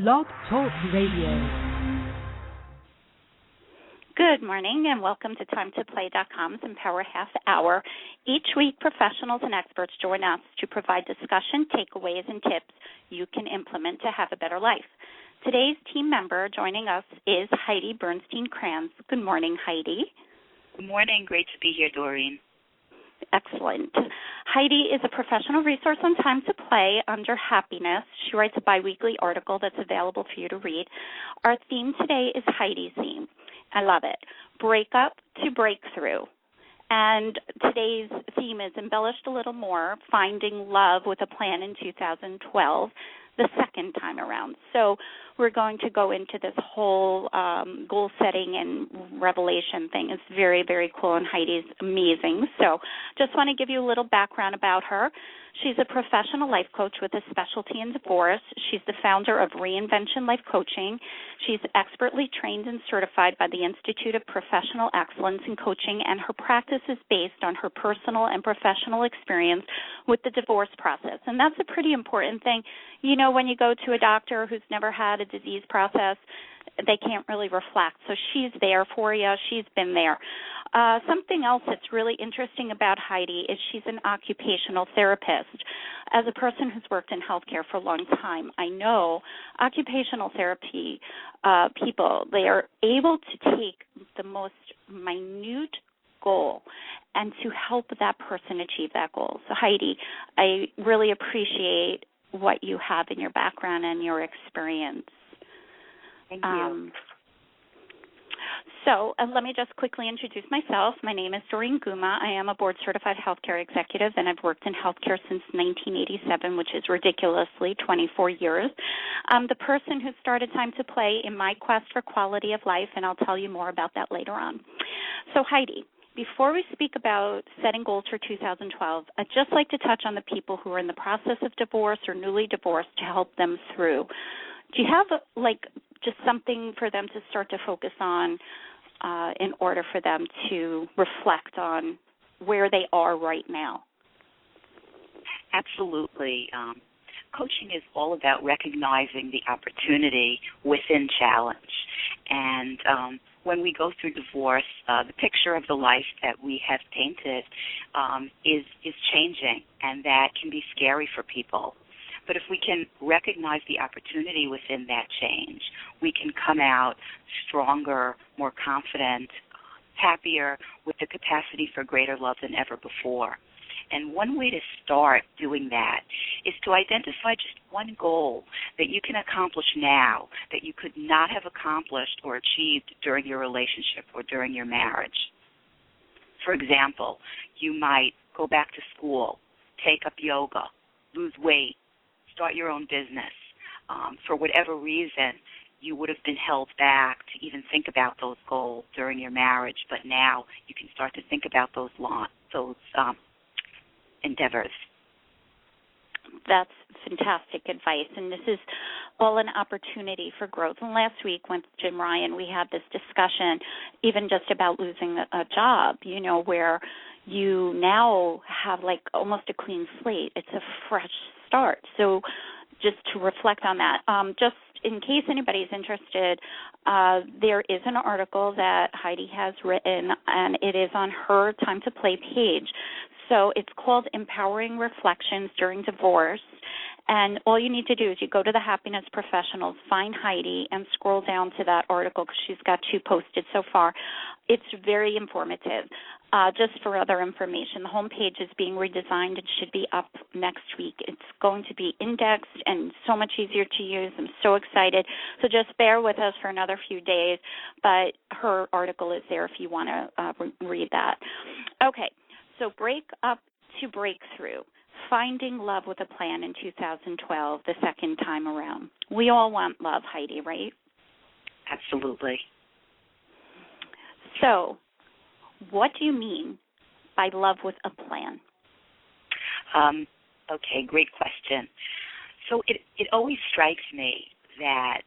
Blog Talk Radio. Good morning and welcome to TimetoPlay.com's Empower Half Hour. Each week, professionals and experts join us to provide discussion, takeaways, and tips you can implement to have a better life. Today's team member joining us is Heidi Bernstein-Krantz. Good morning, Heidi. Good morning. Great to be here, Doreen. Excellent. Heidi is a professional resource on Time to Play under Happiness. She writes a biweekly article that's available for you to read. Our theme today is Heidi's theme. I love it. Breakup to breakthrough. And today's theme is embellished a little more, finding love with a plan in 2012, the second time around. So we're going to go into this whole goal setting and revelation thing. It's very, very cool, and Heidi's amazing. So just want to give you a little background about her. She's a professional life coach with a specialty in divorce. She's the founder of Reinvention Life Coaching. She's expertly trained and certified by the Institute of Professional Excellence in Coaching, and her practice is based on her personal and professional experience with the divorce process. And that's a pretty important thing. You know, when you go to a doctor who's never had a disease process, they can't really reflect. So she's there for you. She's been there. Something else that's really interesting about Heidi is she's an occupational therapist. As a person who's worked in healthcare for a long time, I know occupational therapy people, they are able to take the most minute goal and to help that person achieve that goal. So Heidi, I really appreciate what you have in your background and your experience. Thank you. Let me just quickly introduce myself. My name is Doreen. I am a board-certified healthcare executive, and I've worked in healthcare since 1987, which is ridiculously 24 years. I'm the person who started Time to Play in my quest for quality of life, and I'll tell you more about that later on. So, Heidi, before we speak about setting goals for 2012, I'd just like to touch on the people who are in the process of divorce or newly divorced to help them through. Do you have, just something for them to start to focus on in order for them to reflect on where they are right now? Absolutely. Coaching is all about recognizing the opportunity within challenge. And when we go through divorce, the picture of the life that we have painted is changing, and that can be scary for people. But if we can recognize the opportunity within that change, we can come out stronger, more confident, happier, with the capacity for greater love than ever before. And one way to start doing that is to identify just one goal that you can accomplish now that you could not have accomplished or achieved during your relationship or during your marriage. For example, you might go back to school, take up yoga, lose weight, start your own business. For whatever reason, you would have been held back to even think about those goals during your marriage, but now you can start to think about those endeavors. That's fantastic advice, and this is all an opportunity for growth. And last week with Jim Ryan, we had this discussion even just about losing a job, where you now have almost a clean slate. It's a fresh start. So just to reflect on that, just in case anybody's interested, there is an article that Heidi has written, and it is on her Time to Play page. So it's called Empowering Reflections During Divorce. And all you need to do is you go to the Happiness Professionals, find Heidi, and scroll down to that article because she's got 2 posted so far. It's very informative. Just for other information, the homepage is being redesigned. It should be up next week. It's going to be indexed and so much easier to use. I'm so excited. So just bear with us for another few days, but her article is there if you want to read that. Okay, so break up to breakthrough. Finding love with a plan in 2012, the second time around. We all want love, Heidi, right? Absolutely. So, what do you mean by love with a plan? Okay, great question. So it always strikes me that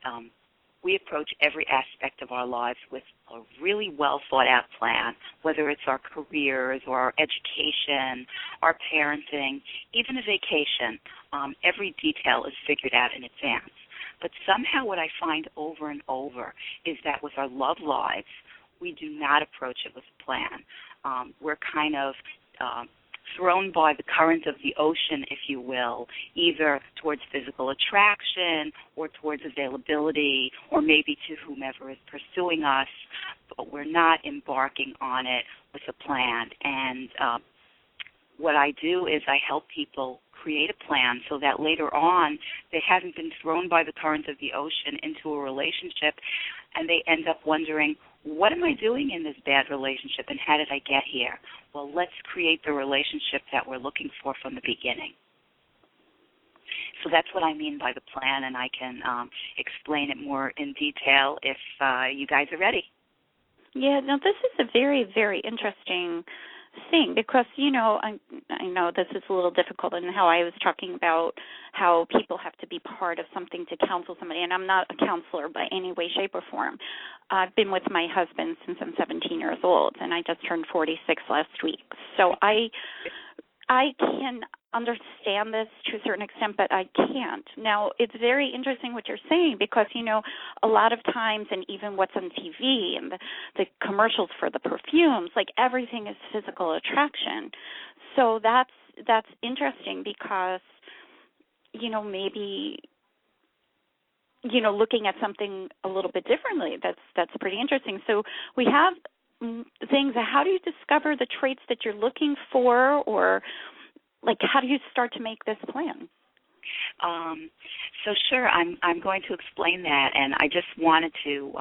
we approach every aspect of our lives with a really well thought out plan, whether it's our careers or our education, our parenting, even a vacation. Every detail is figured out in advance. But somehow what I find over and over is that with our love lives, we do not approach it with a plan. We're kind of thrown by the current of the ocean, if you will, either towards physical attraction or towards availability or maybe to whomever is pursuing us, but we're not embarking on it with a plan. And what I do is I help people create a plan so that later on they haven't been thrown by the current of the ocean into a relationship and they end up wondering, what am I doing in this bad relationship and how did I get here? Well, let's create the relationship that we're looking for from the beginning. So that's what I mean by the plan, and I can explain it more in detail if you guys are ready. Yeah, now this is a very, very interesting thing because, I know this is a little difficult in how I was talking about how people have to be part of something to counsel somebody, and I'm not a counselor by any way, shape, or form. I've been with my husband since I'm 17 years old, and I just turned 46 last week. So I can understand this to a certain extent, but I can't. Now, it's very interesting what you're saying because, a lot of times, and even what's on TV and the commercials for the perfumes, like everything is physical attraction. So that's interesting because, maybe, looking at something a little bit differently, that's pretty interesting. So we have things. How do you discover the traits that you're looking for, or how do you start to make this plan? So sure, I'm going to explain that, and I just wanted to,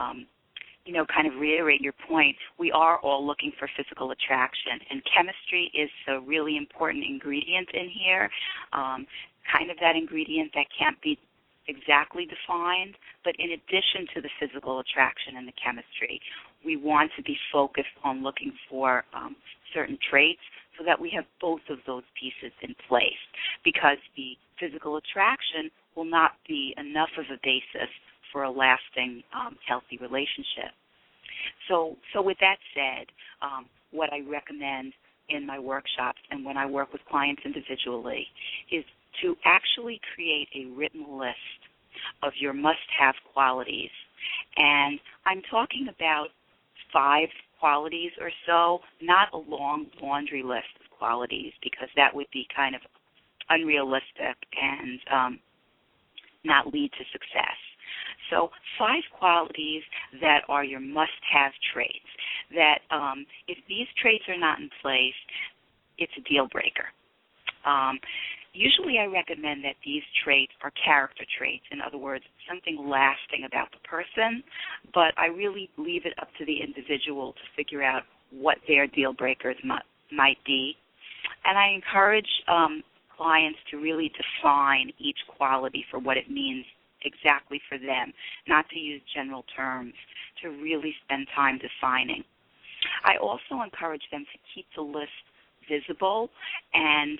kind of reiterate your point. We are all looking for physical attraction, and chemistry is a really important ingredient in here, kind of that ingredient that can't be exactly defined, but in addition to the physical attraction and the chemistry, we want to be focused on looking for certain traits so that we have both of those pieces in place, because the physical attraction will not be enough of a basis for a lasting, healthy relationship. So with that said, what I recommend in my workshops and when I work with clients individually is to actually create a written list of your must-have qualities. And I'm talking about 5 qualities or so, not a long laundry list of qualities, because that would be kind of unrealistic and not lead to success. So 5 qualities that are your must-have traits, that if these traits are not in place, it's a deal breaker. Usually I recommend that these traits are character traits, in other words, something lasting about the person, but I really leave it up to the individual to figure out what their deal breakers might be. And I encourage clients to really define each quality for what it means exactly for them, not to use general terms, to really spend time defining. I also encourage them to keep the list visible and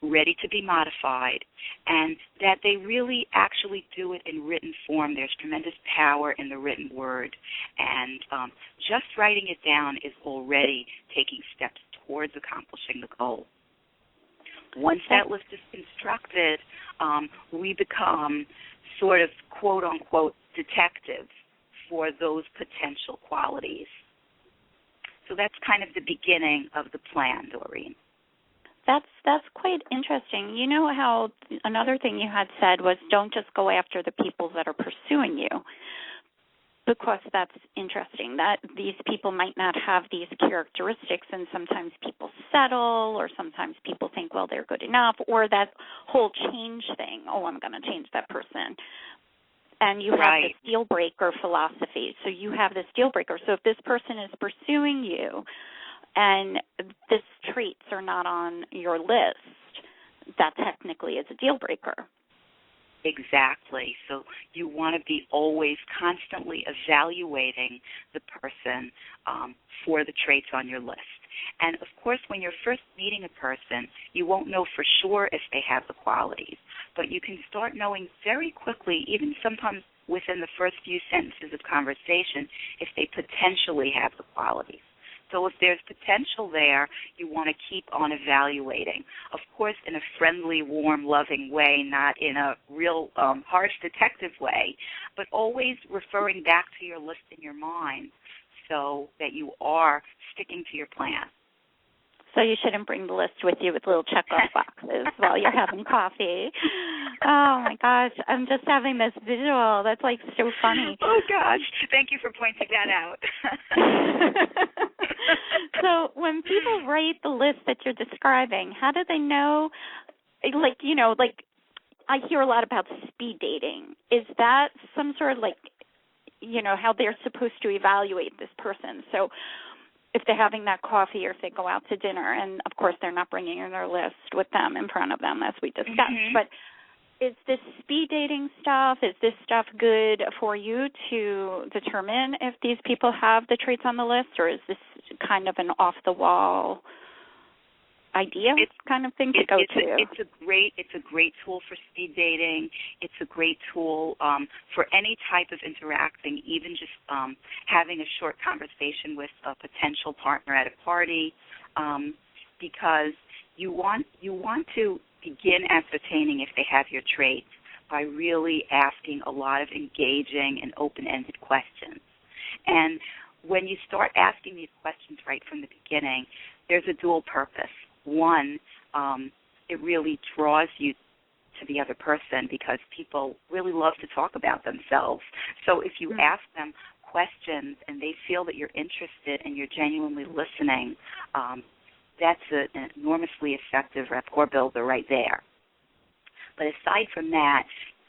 ready to be modified, and that they really actually do it in written form. There's tremendous power in the written word, and just writing it down is already taking steps towards accomplishing the goal. Once that list is constructed, we become sort of quote-unquote detectives for those potential qualities. So that's kind of the beginning of the plan, Doreen. That's quite interesting. You know how another thing you had said was don't just go after the people that are pursuing you, because that's interesting, that these people might not have these characteristics, and sometimes people settle, or sometimes people think, well, they're good enough, or that whole change thing, oh, I'm going to change that person. And you have this deal breaker philosophy. So you have this deal breaker. So if this person is pursuing you and these traits are not on your list, that technically is a deal breaker. Exactly. So you want to be always constantly evaluating the person for the traits on your list. And, of course, when you're first meeting a person, you won't know for sure if they have the qualities. But you can start knowing very quickly, even sometimes within the first few sentences of conversation, if they potentially have the qualities. So if there's potential there, you want to keep on evaluating. Of course, in a friendly, warm, loving way, not in a real harsh detective way, but always referring back to your list in your mind so that you are sticking to your plan. So you shouldn't bring the list with you with little check-off boxes while you're having coffee. Oh, my gosh. I'm just having this visual. That's, like, so funny. Oh, gosh. Thank you for pointing that out. So when people write the list that you're describing, how do they know, like, you know, like I hear a lot about speed dating. Is that some sort of, like, you know, how they're supposed to evaluate this person? So if they're having that coffee or if they go out to dinner, and, of course, they're not bringing in their list with them in front of them, as we discussed. Mm-hmm. But is this speed dating stuff, is this stuff good for you to determine if these people have the traits on the list, or is this kind of an off-the-wall idea kind of thing to go to? It's a great tool for speed dating. It's a great tool for any type of interacting, even just having a short conversation with a potential partner at a party, because you want to begin ascertaining if they have your traits by really asking a lot of engaging and open-ended questions. And when you start asking these questions right from the beginning, there's a dual purpose. One, it really draws you to the other person because people really love to talk about themselves. So if you ask them questions and they feel that you're interested and you're genuinely listening, that's an enormously effective rapport builder right there. But aside from that,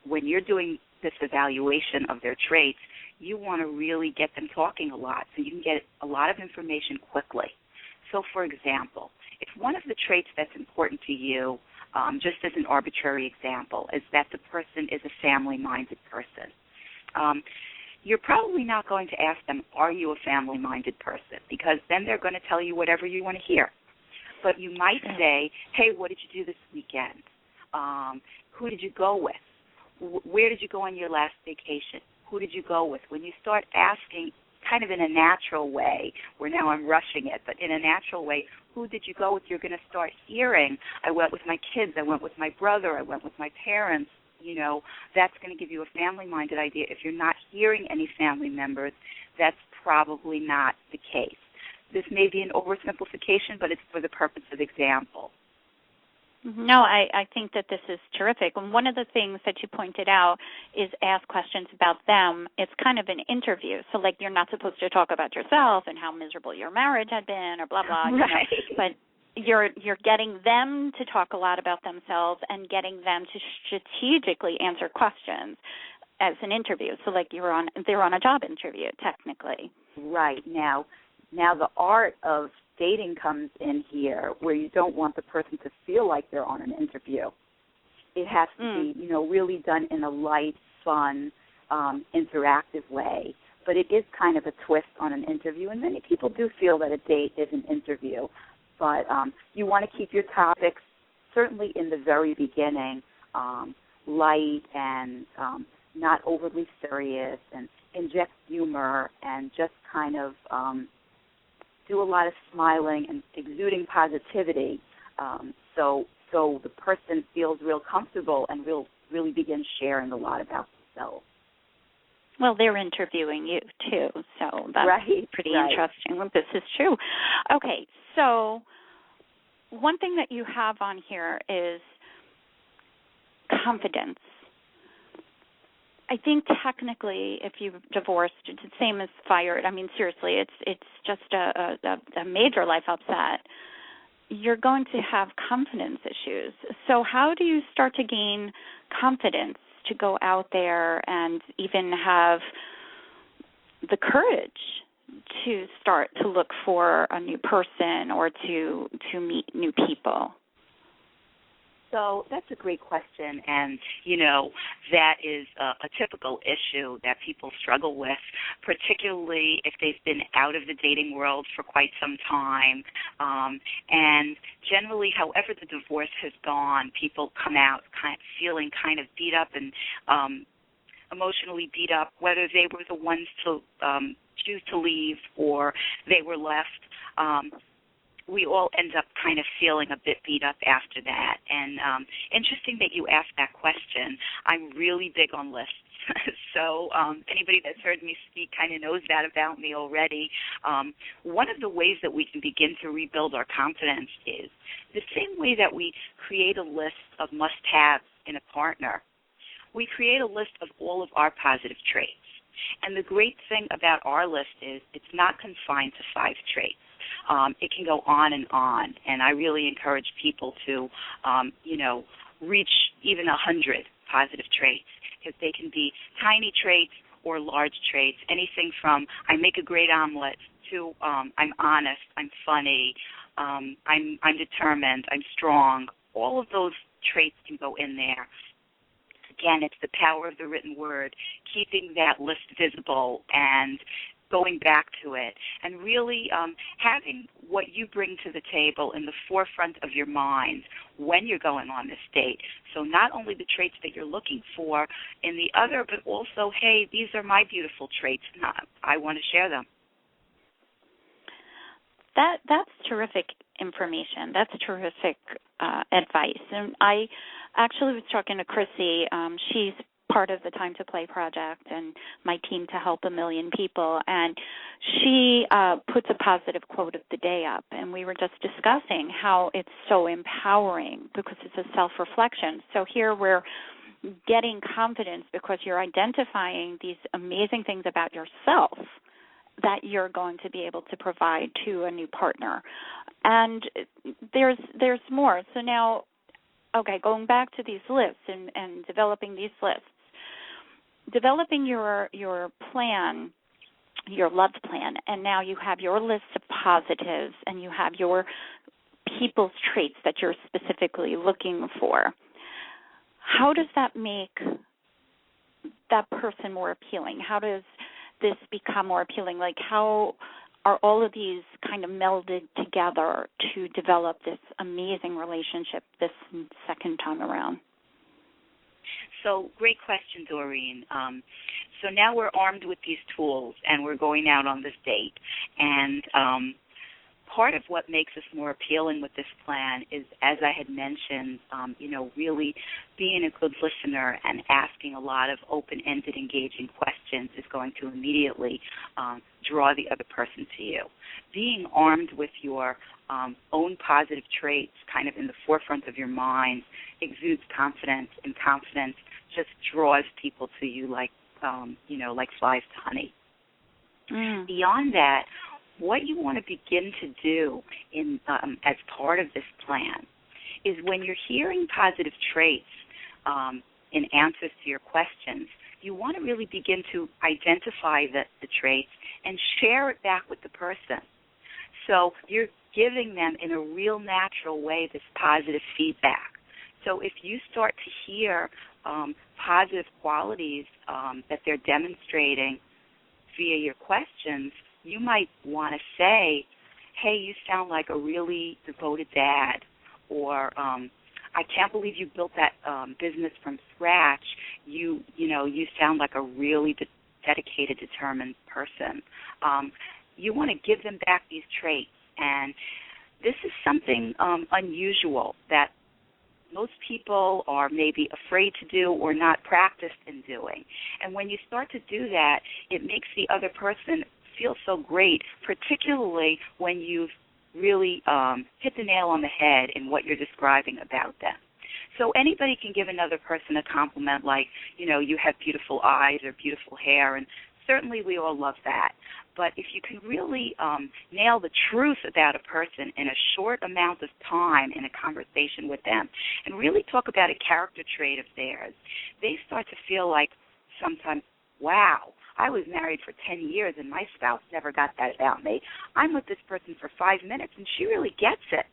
when you're doing this evaluation of their traits, you want to really get them talking a lot so you can get a lot of information quickly. So, for example, if one of the traits that's important to you, just as an arbitrary example, is that the person is a family-minded person, you're probably not going to ask them, are you a family-minded person? Because then they're going to tell you whatever you want to hear. But you might say, hey, what did you do this weekend? Who did you go with? Where did you go on your last vacation? Who did you go with? When you start asking kind of in a natural way, where now I'm rushing it, but in a natural way, who did you go with? You're going to start hearing, I went with my kids, I went with my brother, I went with my parents. You know, that's going to give you a family-minded idea. If you're not hearing any family members, that's probably not the case. This may be an oversimplification, but it's for the purpose of example. No, I think that this is terrific. And one of the things that you pointed out is ask questions about them. It's kind of an interview. So, like, you're not supposed to talk about yourself and how miserable your marriage had been or blah, blah, you know. But you're getting them to talk a lot about themselves and getting them to strategically answer questions as an interview. So, like, they're on a job interview, technically. Right. Now the art of dating comes in here, where you don't want the person to feel like they're on an interview. It has to be, really done in a light, fun, interactive way. But it is kind of a twist on an interview, and many people do feel that a date is an interview. But you want to keep your topics, certainly in the very beginning, light and not overly serious, and inject humor and just kind of do a lot of smiling and exuding positivity, so the person feels real comfortable and really begins sharing a lot about themselves. Well, they're interviewing you, too, so that's pretty interesting. Well, this is true. Okay, so one thing that you have on here is confidence. I think technically, if you've divorced, it's the same as fired. I mean, seriously, it's just a major life upset. You're going to have confidence issues. So how do you start to gain confidence to go out there and even have the courage to start to look for a new person or to meet new people? So that's a great question, and, that is a typical issue that people struggle with, particularly if they've been out of the dating world for quite some time. And generally, however the divorce has gone, people come out feeling kind of beat up and emotionally beat up, whether they were the ones to choose to leave or they were left. we all end up kind of feeling a bit beat up after that. And interesting that you asked that question. I'm really big on lists. So anybody that's heard me speak kind of knows that about me already. One of the ways that we can begin to rebuild our confidence is the same way that we create a list of must-haves in a partner. We create a list of all of our positive traits. And the great thing about our list is it's not confined to 5 traits. It can go on, and I really encourage people to, reach even 100 positive traits, because they can be tiny traits or large traits, anything from I make a great omelet to I'm honest, I'm funny, I'm determined, I'm strong. All of those traits can go in there. Again, it's the power of the written word, keeping that list visible and going back to it, and really having what you bring to the table in the forefront of your mind when you're going on this date. So not only the traits that you're looking for in the other, but also, hey, these are my beautiful traits, and I want to share them. That's terrific information. That's terrific advice. And I actually was talking to Chrissy. She's part of the TimetoPlay project and my team to help 1 million people. And she puts a positive quote of the day up. And we were just discussing how it's so empowering because it's a self-reflection. So here we're getting confidence because you're identifying these amazing things about yourself that you're going to be able to provide to a new partner. And there's more. So now, okay, going back to these lists and developing these lists, developing your plan, your love plan, and now you have your list of positives and you have your people's traits that you're specifically looking for. How does that make that person more appealing? How does this become more appealing? Like, how are all of these kind of melded together to develop this amazing relationship this second time around? So great question, Doreen. So now we're armed with these tools, and we're going out on this date. And part of what makes us more appealing with this plan is, as I had mentioned, really being a good listener and asking a lot of open-ended, engaging questions is going to immediately draw the other person to you. Being armed with your own positive traits kind of in the forefront of your mind exudes confidence, and confidence just draws people to you like flies to honey. Beyond that, what you want to begin to do in as part of this plan is when you're hearing positive traits in answers to your questions, you want to really begin to identify the traits and share it back with the person. So you're giving them in a real natural way this positive feedback. So if you start to hear positive qualities that they're demonstrating via your questions, you might want to say, hey, you sound like a really devoted dad, or I can't believe you built that business from scratch. You sound like a really dedicated, determined person. You want to give them back these traits, and this is something unusual that most people are maybe afraid to do or not practiced in doing. And when you start to do that, it makes the other person feel so great, particularly when you've really hit the nail on the head in what you're describing about them. So anybody can give another person a compliment like, you have beautiful eyes or beautiful hair, and certainly we all love that. But if you can really nail the truth about a person in a short amount of time in a conversation with them and really talk about a character trait of theirs, they start to feel like sometimes, wow, I was married for 10 years and my spouse never got that about me. I'm with this person for 5 minutes and she really gets it.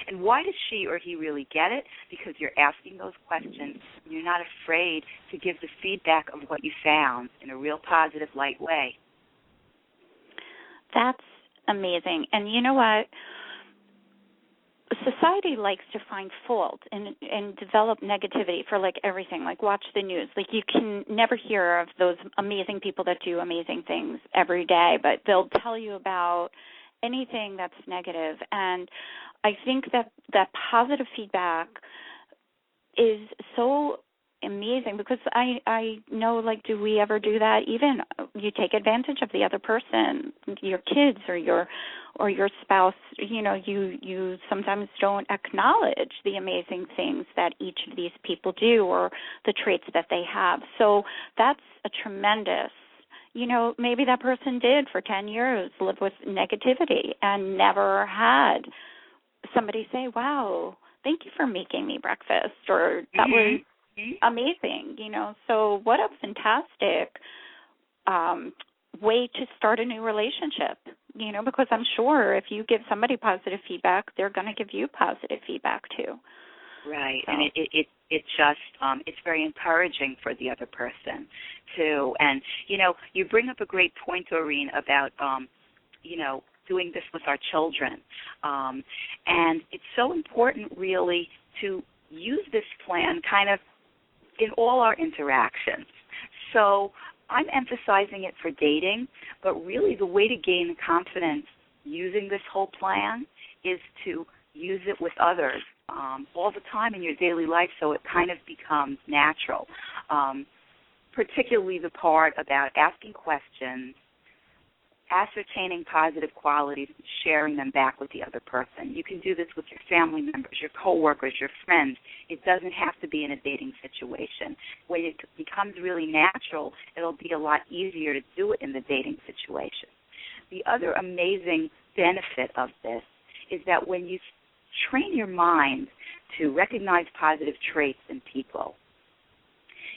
And why does she or he really get it? Because you're asking those questions and you're not afraid to give the feedback of what you found in a real positive, light way. That's amazing. And you know what? Society likes to find fault and develop negativity for like everything, like watch the news. Like you can never hear of those amazing people that do amazing things every day, but they'll tell you about anything that's negative. And I think that positive feedback is so amazing, because I know, like, do we ever do that? Even you take advantage of the other person, your kids or your spouse. You sometimes don't acknowledge the amazing things that each of these people do, or the traits that they have. So that's a tremendous, maybe that person did for 10 years live with negativity and never had somebody say, wow, thank you for making me breakfast, or that was amazing, So what a fantastic way to start a new relationship, because I'm sure if you give somebody positive feedback, they're going to give you positive feedback too. Right, So. and it just it's very encouraging for the other person too. And you bring up a great point, Doreen, about doing this with our children, and it's so important really to use this plan kind of in all our interactions. So I'm emphasizing it for dating, but really the way to gain confidence using this whole plan is to use it with others all the time in your daily life, so it kind of becomes natural, particularly the part about asking questions, ascertaining positive qualities, and sharing them back with the other person. You can do this with your family members, your coworkers, your friends. It doesn't have to be in a dating situation. When it becomes really natural, it'll be a lot easier to do it in the dating situation. The other amazing benefit of this is that when you train your mind to recognize positive traits in people,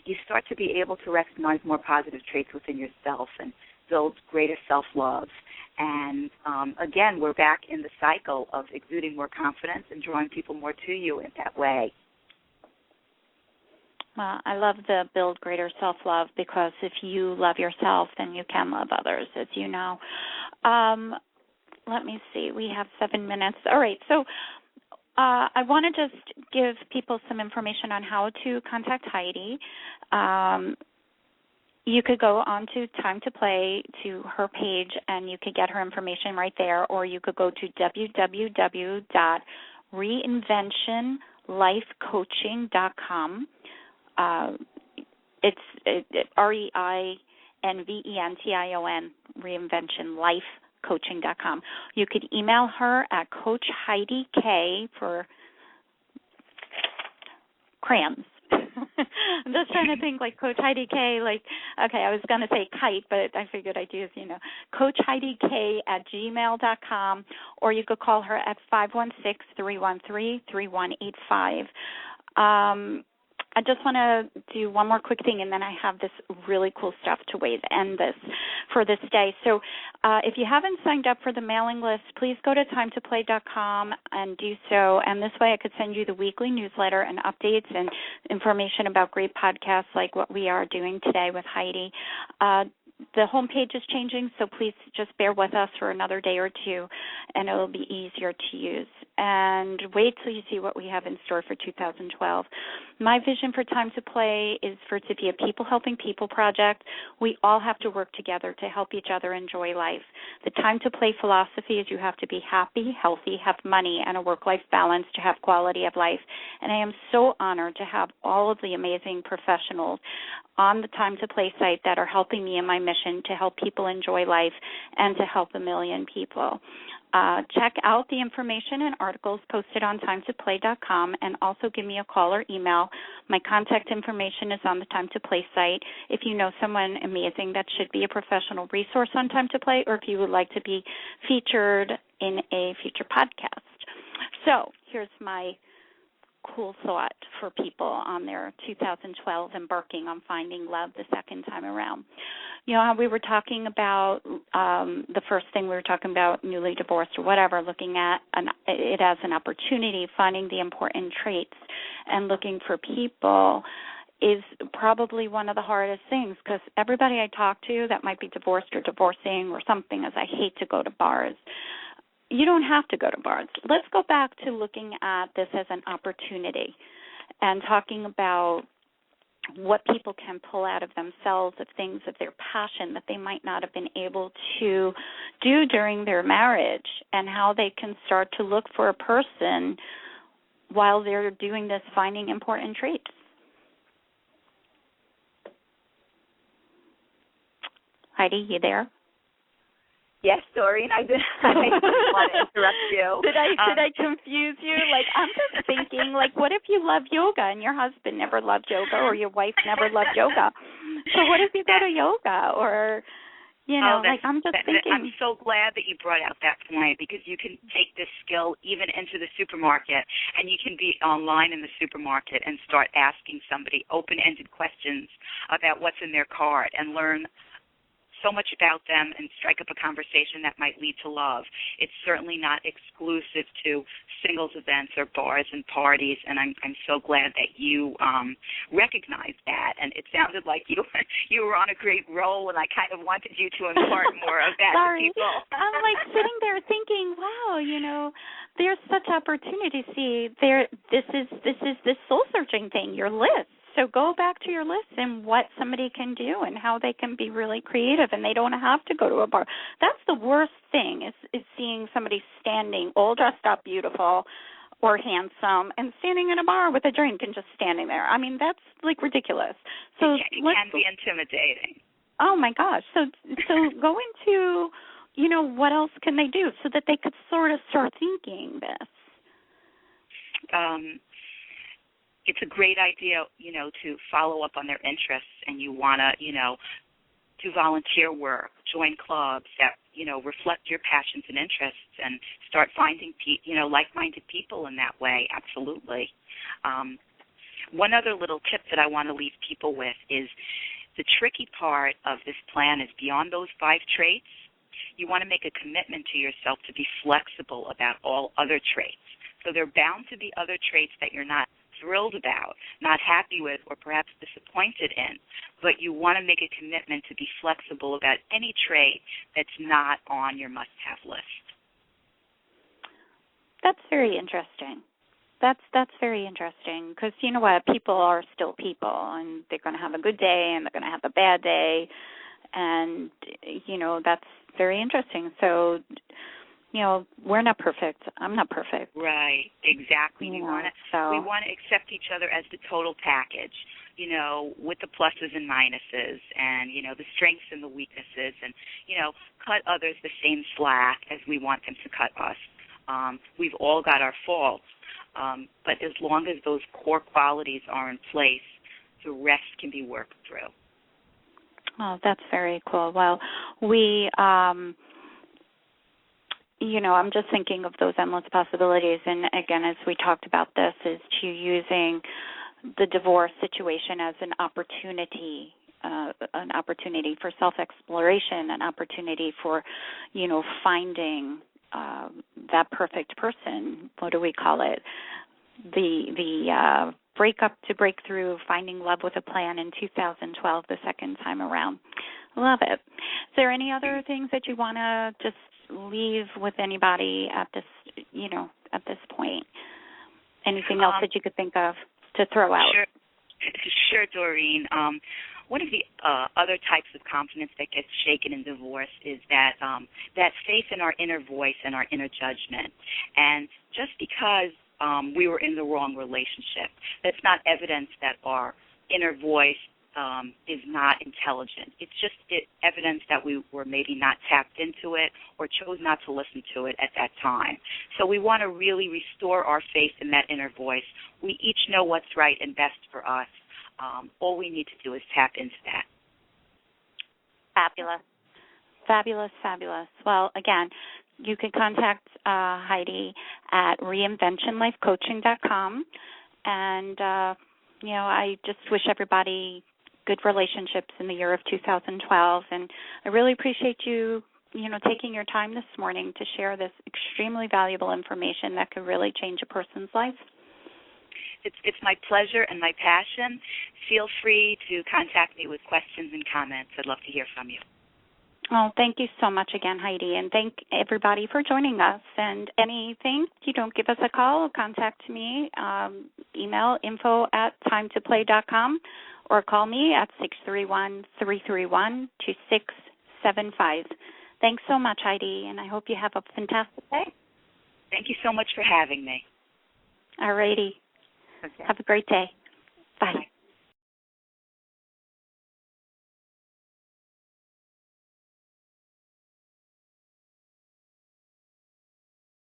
you start to be able to recognize more positive traits within yourself and build greater self-love. And again, we're back in the cycle of exuding more confidence and drawing people more to you in that way. Well, I love the build greater self-love, because if you love yourself, then you can love others, as you know. Let me see. We have 7 minutes. All right. So I want to just give people some information on how to contact Heidi. You could go on to TimetoPlay, to her page, and you could get her information right there, or you could go to www.reinventionlifecoaching.com. It's REINVENTION, reinventionlifecoaching.com. You could email her at Coach Heidi K for crayons. I'm just trying to think like Coach Heidi K, like, okay, I was going to say kite, but I figured I'd use, Coach Heidi K at gmail.com, or you could call her at 516-313-3185. I just want to do one more quick thing, and then I have this really cool stuff to end this for this day. So if you haven't signed up for the mailing list, please go to TimetoPlay.com and do so. And this way I could send you the weekly newsletter and updates and information about great podcasts like what we are doing today with Heidi. The homepage is changing, so please just bear with us for another day or two, and it will be easier to use. And wait till you see what we have in store for 2012. My vision for TimetoPlay is for it to be a people-helping-people project. We all have to work together to help each other enjoy life. The TimetoPlay philosophy is you have to be happy, healthy, have money, and a work-life balance to have quality of life. And I am so honored to have all of the amazing professionals on the TimetoPlay site that are helping me in my mission to help people enjoy life and to help 1 million people. Check out the information and articles posted on TimetoPlay.com, and also give me a call or email. My contact information is on the TimetoPlay site. If you know someone amazing that should be a professional resource on TimetoPlay, or if you would like to be featured in a future podcast. So here's my cool thought for people on their 2012 embarking on finding love the second time around. You know how we were talking about the first thing we were talking about, newly divorced or whatever, looking at it as an opportunity, finding the important traits and looking for people is probably one of the hardest things, because everybody I talk to that might be divorced or divorcing or something is, I hate to go to bars. You don't have to go to bars. Let's go back to looking at this as an opportunity and talking about what people can pull out of themselves of things of their passion that they might not have been able to do during their marriage, and how they can start to look for a person while they're doing this, finding important traits. Heidi, you there? Yes, Doreen, I didn't want to interrupt you. Did I confuse you? Like, I'm just thinking, like, what if you love yoga and your husband never loved yoga, or your wife never loved yoga? So what if you go to yoga, or, you know, I'm just thinking. I'm so glad that you brought out that point, because you can take this skill even into the supermarket, and you can be online in the supermarket and start asking somebody open-ended questions about what's in their cart and learn so much about them and strike up a conversation that might lead to love. It's certainly not exclusive to singles events or bars and parties, and I'm so glad that you recognized that. And it sounded like you were on a great roll, and I kind of wanted you to impart more of that to people. I'm like sitting there thinking, wow, you know, there's such opportunity. See, this is this soul searching thing, your list. So go back to your list and what somebody can do and how they can be really creative, and they don't have to go to a bar. That's the worst thing is seeing somebody standing all dressed up, beautiful or handsome, and standing in a bar with a drink and just standing there. I mean, that's like ridiculous. So it can be intimidating. Oh my gosh. So go into, you know, what else can they do so that they could sort of start thinking this? It's a great idea, you know, to follow up on their interests, and you want to, you know, do volunteer work, join clubs that, you know, reflect your passions and interests, and start finding, like-minded people in that way. Absolutely. One other little tip that I want to leave people with is the tricky part of this plan is beyond those 5 traits, you want to make a commitment to yourself to be flexible about all other traits. So there are bound to be other traits that you're not thrilled about, not happy with, or perhaps disappointed in, but you want to make a commitment to be flexible about any trait that's not on your must-have list. That's very interesting. That's very interesting, because you know what, people are still people, and they're going to have a good day and they're going to have a bad day, and you know, that's very interesting. So, you know, we're not perfect. I'm not perfect. Right, exactly. We want to accept each other as the total package, you know, with the pluses and minuses, and, you know, the strengths and the weaknesses, and, you know, cut others the same slack as we want them to cut us. We've all got our faults, but as long as those core qualities are in place, the rest can be worked through. Oh, that's very cool. Well, we... you know, I'm just thinking of those endless possibilities. And again, as we talked about this, is to using the divorce situation as an opportunity for self-exploration, an opportunity for, you know, finding that perfect person. What do we call it? The breakup to breakthrough, finding love with a plan in 2012, the second time around. Love it. Is there any other things that you want to just leave with anybody at this, you know, at this point? Anything else that you could think of to throw out? Sure, Doreen. One of the other types of confidence that gets shaken in divorce is that faith in our inner voice and our inner judgment. And just because we were in the wrong relationship, that's not evidence that our inner voice is not intelligent. It's just evidence that we were maybe not tapped into it or chose not to listen to it at that time. So we want to really restore our faith in that inner voice. We each know what's right and best for us. All we need to do is tap into that. Fabulous. Fabulous, fabulous. Well, again, you can contact Heidi at reinventionlifecoaching.com. And, you know, I just wish everybody good relationships in the year of 2012. And I really appreciate you, you know, taking your time this morning to share this extremely valuable information that could really change a person's life. It's my pleasure and my passion. Feel free to contact me with questions and comments. I'd love to hear from you. Oh, thank you so much again, Heidi, and thank everybody for joining us. And anything, you don't give us a call, contact me, email info@timetoplay.com, or call me at 631-331-2675. Thanks so much, Heidi, and I hope you have a fantastic day. Thank you so much for having me. All righty. Okay. Have a great day. Bye. Bye.